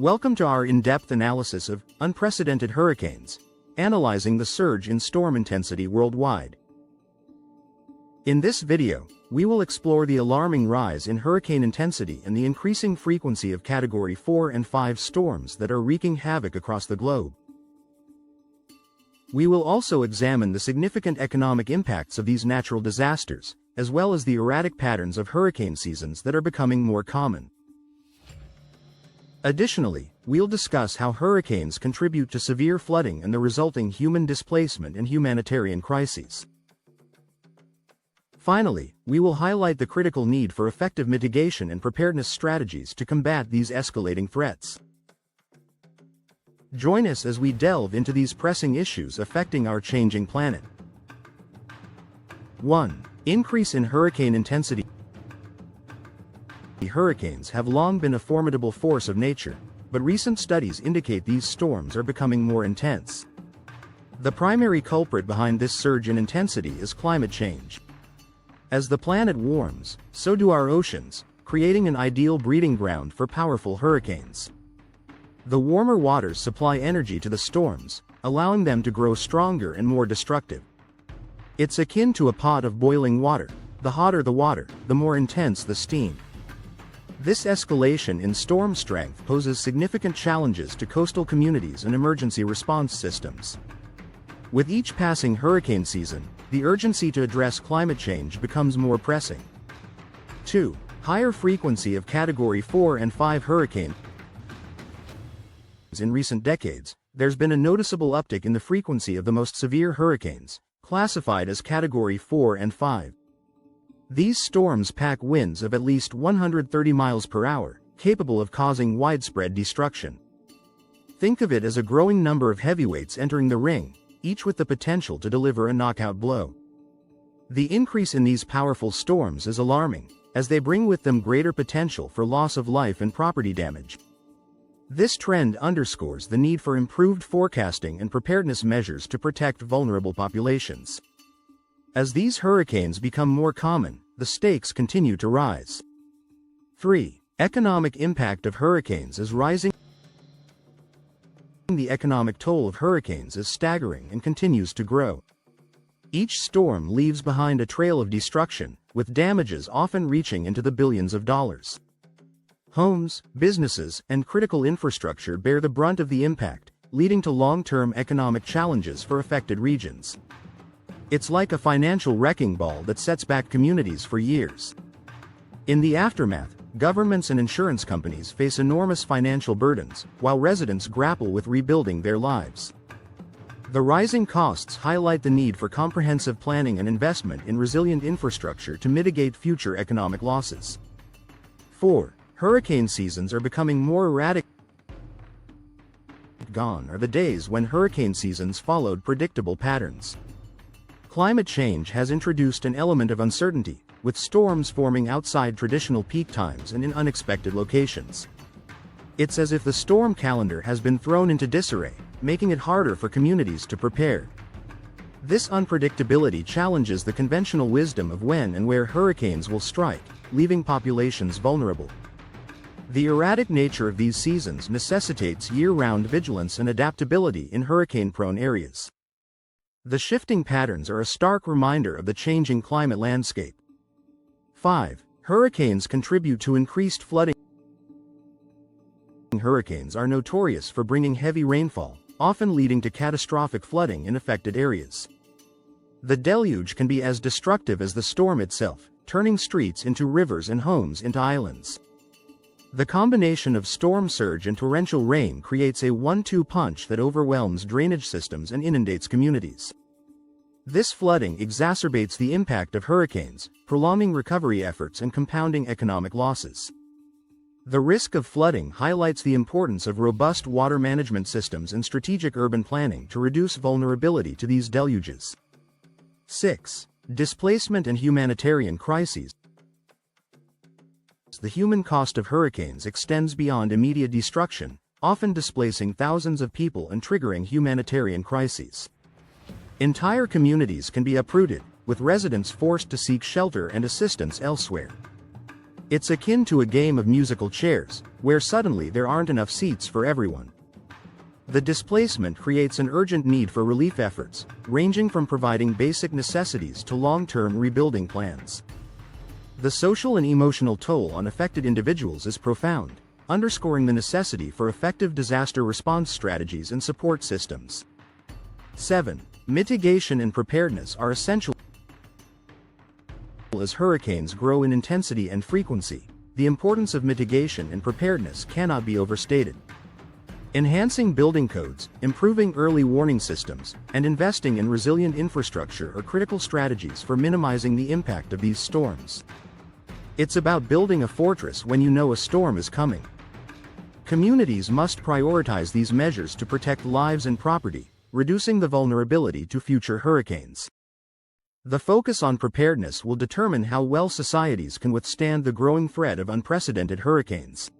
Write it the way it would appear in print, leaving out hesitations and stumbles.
Welcome to our in-depth analysis of unprecedented hurricanes, analyzing the surge in storm intensity worldwide. In this video, we will explore the alarming rise in hurricane intensity and the increasing frequency of Category 4 and 5 storms that are wreaking havoc across the globe. We will also examine the significant economic impacts of these natural disasters, as well as the erratic patterns of hurricane seasons that are becoming more common. Additionally, we'll discuss how hurricanes contribute to severe flooding and the resulting human displacement and humanitarian crises. Finally, we will highlight the critical need for effective mitigation and preparedness strategies to combat these escalating threats. Join us as we delve into these pressing issues affecting our changing planet. 1. Increase in hurricane intensity. Hurricanes have long been a formidable force of nature, but recent studies indicate these storms are becoming more intense. The primary culprit behind this surge in intensity is climate change. As the planet warms, so do our oceans, creating an ideal breeding ground for powerful hurricanes. The warmer waters supply energy to the storms, allowing them to grow stronger and more destructive. It's akin to a pot of boiling water. The hotter the water, the more intense the steam. This escalation in storm strength poses significant challenges to coastal communities and emergency response systems. With each passing hurricane season, the urgency to address climate change becomes more pressing. 2. Higher frequency of Category 4 and 5 hurricanes. In recent decades, there's been a noticeable uptick in the frequency of the most severe hurricanes, classified as Category 4 and 5. These storms pack winds of at least 130 miles per hour, capable of causing widespread destruction. Think of it as a growing number of heavyweights entering the ring, each with the potential to deliver a knockout blow. The increase in these powerful storms is alarming, as they bring with them greater potential for loss of life and property damage. This trend underscores the need for improved forecasting and preparedness measures to protect vulnerable populations. As these hurricanes become more common, the stakes continue to rise. 3. Economic impact of hurricanes is rising. The economic toll of hurricanes is staggering and continues to grow. Each storm leaves behind a trail of destruction, with damages often reaching into the billions of dollars. Homes, businesses, and critical infrastructure bear the brunt of the impact, leading to long-term economic challenges for affected regions. It's like a financial wrecking ball that sets back communities for years. In the aftermath, governments and insurance companies face enormous financial burdens, while residents grapple with rebuilding their lives. The rising costs highlight the need for comprehensive planning and investment in resilient infrastructure to mitigate future economic losses. 4. Hurricane seasons are becoming more erratic. Gone are the days when hurricane seasons followed predictable patterns. Climate change has introduced an element of uncertainty, with storms forming outside traditional peak times and in unexpected locations. It's as if the storm calendar has been thrown into disarray, making it harder for communities to prepare. This unpredictability challenges the conventional wisdom of when and where hurricanes will strike, leaving populations vulnerable. The erratic nature of these seasons necessitates year-round vigilance and adaptability in hurricane-prone areas. The shifting patterns are a stark reminder of the changing climate landscape. 5. Hurricanes contribute to increased flooding. Hurricanes are notorious for bringing heavy rainfall, often leading to catastrophic flooding in affected areas. The deluge can be as destructive as the storm itself, turning streets into rivers and homes into islands. The combination of storm surge and torrential rain creates a one-two punch that overwhelms drainage systems and inundates communities. This flooding exacerbates the impact of hurricanes, prolonging recovery efforts and compounding economic losses. The risk of flooding highlights the importance of robust water management systems and strategic urban planning to reduce vulnerability to these deluges. 6. Displacement and humanitarian crises. The human cost of hurricanes extends beyond immediate destruction, often displacing thousands of people and triggering humanitarian crises. Entire communities can be uprooted, with residents forced to seek shelter and assistance elsewhere. It's akin to a game of musical chairs, where suddenly there aren't enough seats for everyone. The displacement creates an urgent need for relief efforts, ranging from providing basic necessities to long-term rebuilding plans. The social and emotional toll on affected individuals is profound, underscoring the necessity for effective disaster response strategies and support systems. 7. Mitigation and preparedness are essential. As hurricanes grow in intensity and frequency, the importance of mitigation and preparedness cannot be overstated. Enhancing building codes, improving early warning systems, and investing in resilient infrastructure are critical strategies for minimizing the impact of these storms. It's about building a fortress when you know a storm is coming. Communities must prioritize these measures to protect lives and property, reducing the vulnerability to future hurricanes. The focus on preparedness will determine how well societies can withstand the growing threat of unprecedented hurricanes.